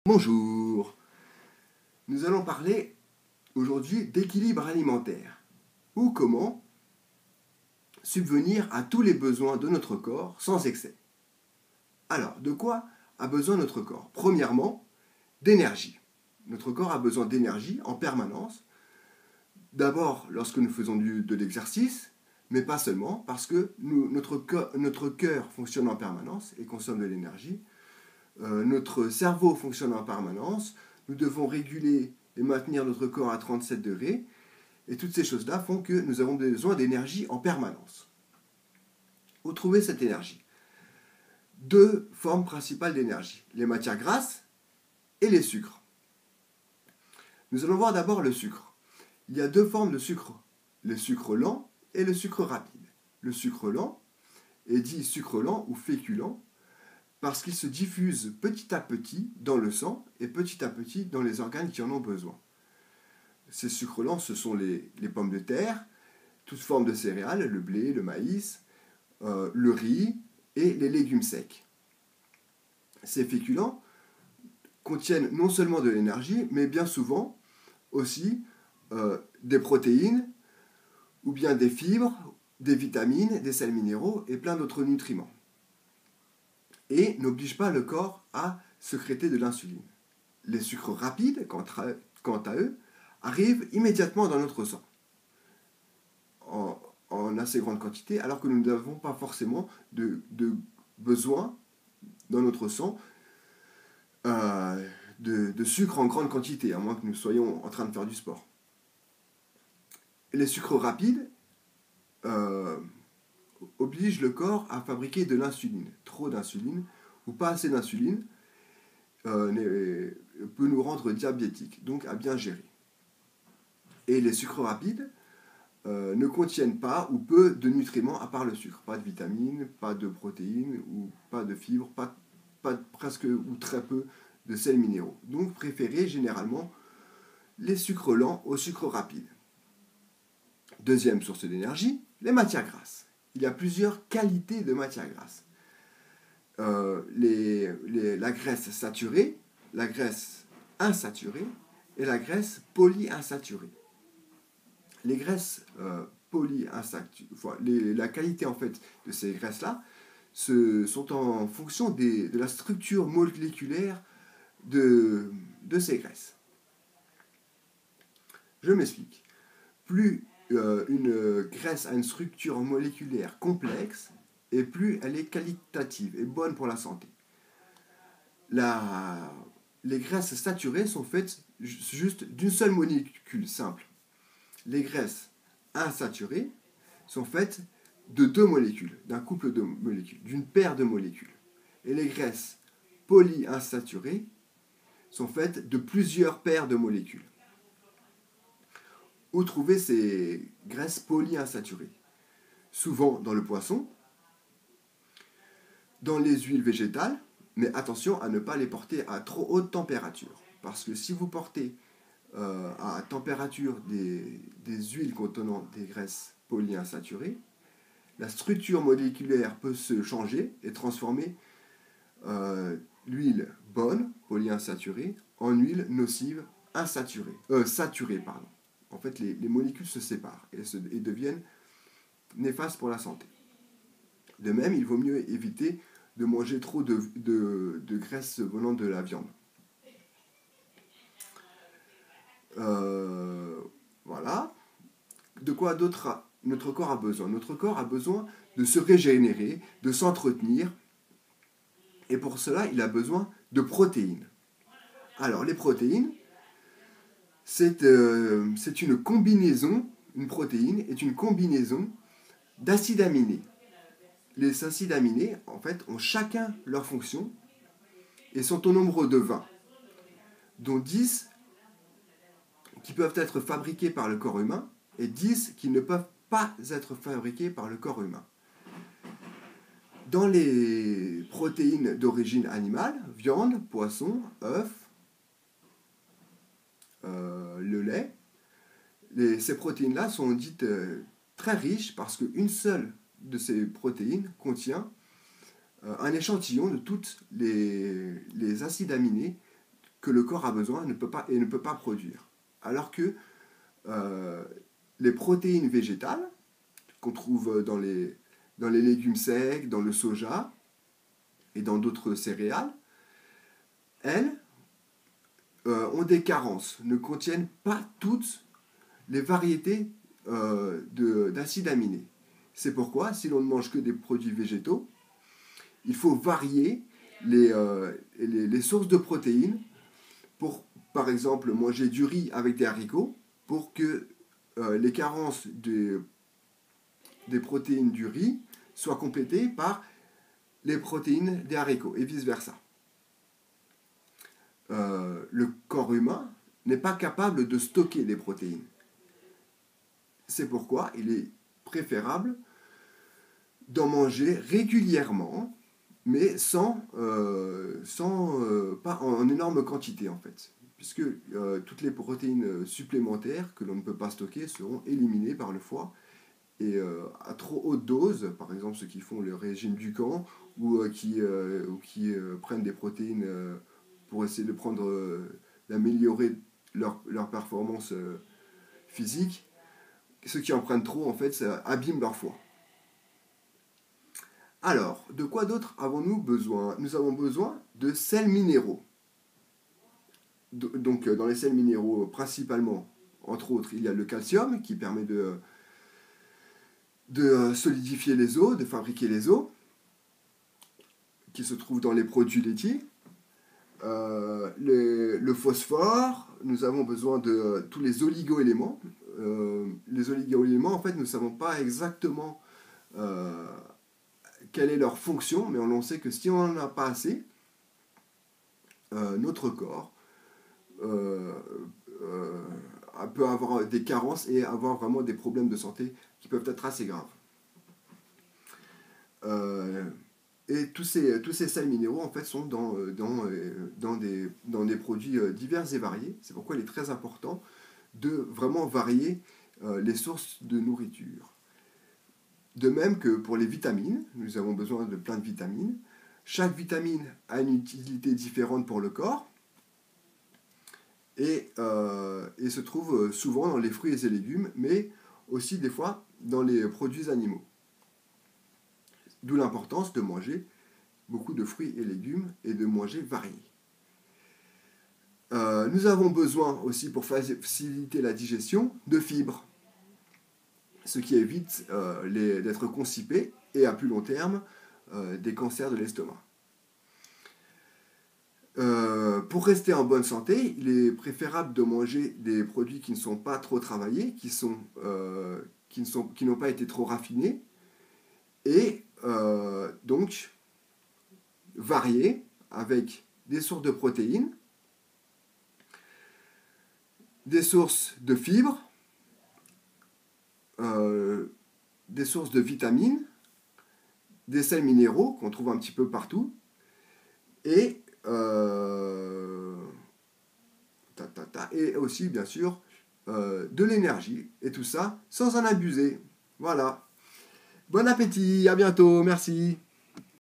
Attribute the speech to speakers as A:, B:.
A: Bonjour. Nous allons parler aujourd'hui d'équilibre alimentaire ou comment subvenir à tous les besoins de notre corps sans excès. Alors, de quoi a besoin notre corps? Premièrement, d'énergie. Notre corps a besoin d'énergie en permanence. D'abord lorsque nous faisons de l'exercice, mais pas seulement, parce que notre cœur fonctionne en permanence et consomme de l'énergie. Notre cerveau fonctionne en permanence, nous devons réguler et maintenir notre corps à 37 degrés, et toutes ces choses-là font que nous avons besoin d'énergie en permanence. Où trouver cette énergie? Deux formes principales d'énergie, les matières grasses et les sucres. Nous allons voir d'abord le sucre. Il y a deux formes de sucre, le sucre lent et le sucre rapide. Le sucre lent est dit sucre lent ou féculent, parce qu'il se diffuse petit à petit dans le sang et petit à petit dans les organes qui en ont besoin. Ces sucres lents, ce sont les pommes de terre, toutes formes de céréales, le blé, le maïs, le riz et les légumes secs. Ces féculents contiennent non seulement de l'énergie, mais bien souvent aussi des protéines, ou bien des fibres, des vitamines, des sels minéraux et plein d'autres nutriments. Et n'oblige pas le corps à sécréter de l'insuline. Les sucres rapides, quant à eux, arrivent immédiatement dans notre sang, en assez grande quantité, alors que nous n'avons pas forcément de besoin dans notre sang de sucre en grande quantité, à moins que nous soyons en train de faire du sport. Les sucres rapides oblige le corps à fabriquer de l'insuline. Trop d'insuline ou pas assez d'insuline peut nous rendre diabétiques, donc à bien gérer. Et les sucres rapides ne contiennent pas ou peu de nutriments à part le sucre. Pas de vitamines, pas de protéines, ou pas de fibres, pas presque ou très peu de sels minéraux. Donc préférez généralement les sucres lents aux sucres rapides. Deuxième source d'énergie, les matières grasses. Il y a plusieurs qualités de matières grasses. La graisse saturée, la graisse insaturée et la graisse polyinsaturée. Les graisses polyinsaturées, la qualité en fait de ces graisses-là sont en fonction de la structure moléculaire de ces graisses. Je m'explique. Plus une graisse a une structure moléculaire complexe, et plus elle est qualitative et bonne pour la santé. Les graisses saturées sont faites juste d'une seule molécule simple. Les graisses insaturées sont faites de deux molécules, d'un couple de molécules, d'une paire de molécules. Et les graisses polyinsaturées sont faites de plusieurs paires de molécules. Où trouver ces graisses polyinsaturées? Souvent dans le poisson, dans les huiles végétales, mais attention à ne pas les porter à trop haute température. Parce que si vous portez à température des huiles contenant des graisses polyinsaturées, la structure moléculaire peut se changer et transformer l'huile bonne, polyinsaturée, en huile nocive saturée. En fait, les molécules se séparent et deviennent néfastes pour la santé. De même, il vaut mieux éviter de manger trop de graisse venant de la viande. Voilà. De quoi d'autre notre corps a besoin? Notre corps a besoin de se régénérer, de s'entretenir, et pour cela, il a besoin de protéines. Alors, les protéines, c'est une combinaison, une protéine est une combinaison d'acides aminés. Les acides aminés, en fait, ont chacun leur fonction et sont au nombre de 20, dont 10 qui peuvent être fabriqués par le corps humain et 10 qui ne peuvent pas être fabriqués par le corps humain. Dans les protéines d'origine animale, viande, poisson, œufs, le lait, ces protéines-là sont dites très riches parce qu'une seule de ces protéines contient un échantillon de toutes les acides aminés que le corps a besoin et ne peut pas produire. Alors que les protéines végétales, qu'on trouve dans les légumes secs, dans le soja et dans d'autres céréales, elles ont des carences, ne contiennent pas toutes les variétés d'acides aminés. C'est pourquoi, si l'on ne mange que des produits végétaux, il faut varier les sources de protéines pour, par exemple, manger du riz avec des haricots pour que les carences des protéines du riz soient complétées par les protéines des haricots et vice-versa. Le corps humain n'est pas capable de stocker des protéines. C'est pourquoi il est préférable d'en manger régulièrement, mais pas en énorme quantité en fait, puisque toutes les protéines supplémentaires que l'on ne peut pas stocker seront éliminées par le foie, et à trop haute dose, par exemple ceux qui font le régime du camp ou qui prennent des protéines pour essayer d'améliorer leur performance physique, ceux qui en prennent trop en fait ça abîme leur foie. Alors, de quoi d'autre avons-nous besoin? Nous avons besoin de sels minéraux. Donc, dans les sels minéraux, principalement, entre autres, il y a le calcium qui permet de solidifier les os, de fabriquer les os, qui se trouve dans les produits laitiers. Le phosphore, nous avons besoin de tous les oligo-éléments. Les oligo-éléments, en fait, nous ne savons pas exactement quelle est leur fonction, mais on sait que si on n'en a pas assez, notre corps peut avoir des carences et avoir vraiment des problèmes de santé qui peuvent être assez graves. Et tous ces sels minéraux en fait sont dans des produits divers et variés. C'est pourquoi il est très important de vraiment varier les sources de nourriture. De même que pour les vitamines, nous avons besoin de plein de vitamines. Chaque vitamine a une utilité différente pour le corps et se trouve souvent dans les fruits et légumes, mais aussi des fois dans les produits animaux. D'où l'importance de manger beaucoup de fruits et légumes et de manger varié. Nous avons besoin aussi, pour faciliter la digestion, de fibres, ce qui évite d'être constipé et à plus long terme des cancers de l'estomac. Pour rester en bonne santé, il est préférable de manger des produits qui ne sont pas trop travaillés, qui n'ont pas été trop raffinés, et donc variés avec des sources de protéines, des sources de fibres, des sources de vitamines, des sels minéraux qu'on trouve un petit peu partout, et aussi bien sûr de l'énergie, et tout ça sans en abuser. Voilà. Bon appétit, à bientôt, merci.